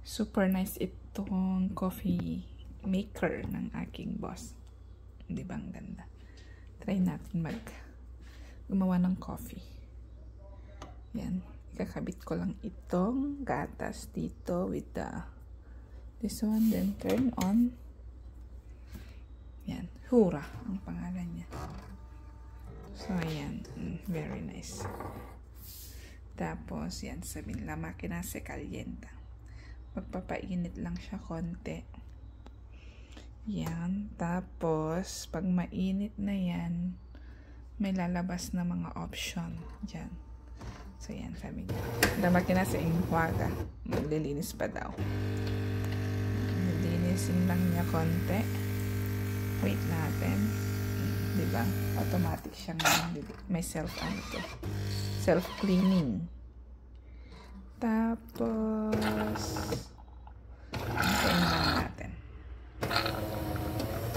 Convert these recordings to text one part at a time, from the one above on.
Super nice itong coffee maker ng aking boss. Di ba ang ganda? Try natin gumawa ng coffee. Yan. Ikakabit ko lang itong gatas dito with this one. Then turn on. Yan. Jura ang pangalan niya. So, ayan. Very nice. Tapos, yan. Sabihin la makina se calienta. Magpapainit lang siya konti. Yan. Tapos, pag mainit na yan, may lalabas na mga option. Diyan. So, yan. Sabi niya. La makina se enjuaga. Maglilinis pa daw. Lilinisin lang niya konti. Wait natin. Diba? Automatic siyang may self-cleaning. Tapos, antayin lang natin.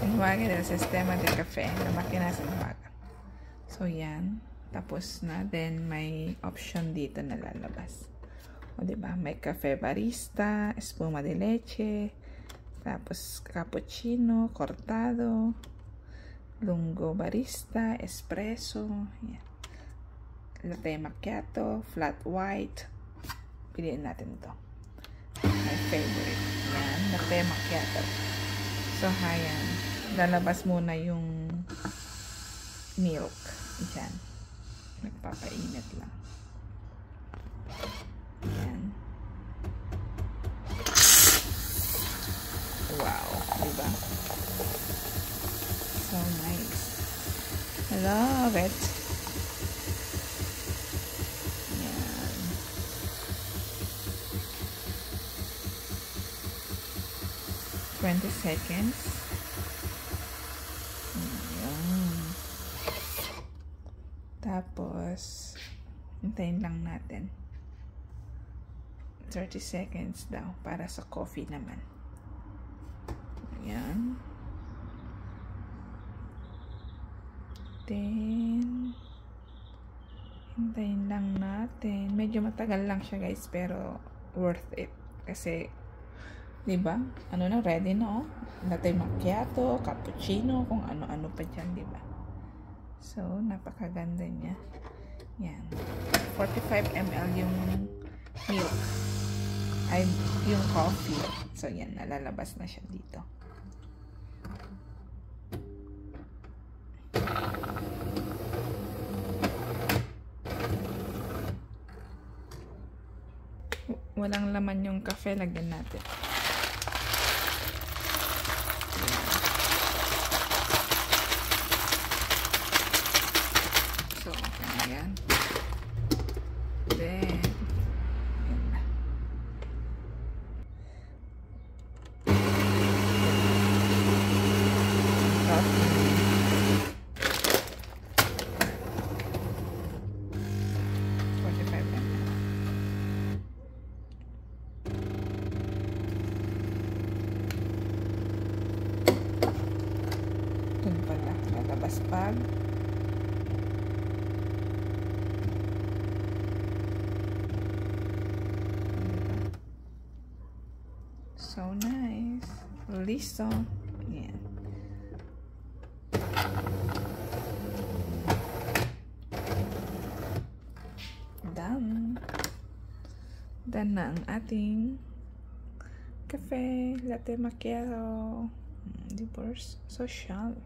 Enjuague del sistema de café. La máquina se enjuaga. So, yan. Tapos na. Then, may option dito na lalabas. O, diba? May cafe barista, espuma de leche, tapos cappuccino, cortado, lungo barista, espresso, yan. Latte macchiato, flat white. Piliin natin to. My favorite. Yan, latte macchiato. So, ayan. Lalabas muna yung milk. Yan. Nagpapainit lang. Yan. Wow. Diba? So nice. I love it. Yan. $20. Yan. Tapos, hintayin lang natin. 30 seconds daw para sa coffee naman. Ayan. Then, hintayin lang natin. Medyo matagal lang siya guys, pero worth it. Kasi, diba? Ano na, ready na oh. Latte macchiato, cappuccino, kung ano-ano pa dyan, diba? So, napakaganda niya. Yan. 45 ml yung milk. Ay, yung coffee. So, yan. Nalalabas na siya dito. Walang laman yung kafe. Lagyan natin. So, ayan. Then, dun pala, lalabas pag so nice. Listo. Yan. Done na ang ating cafe, latte macchiato, divorce social.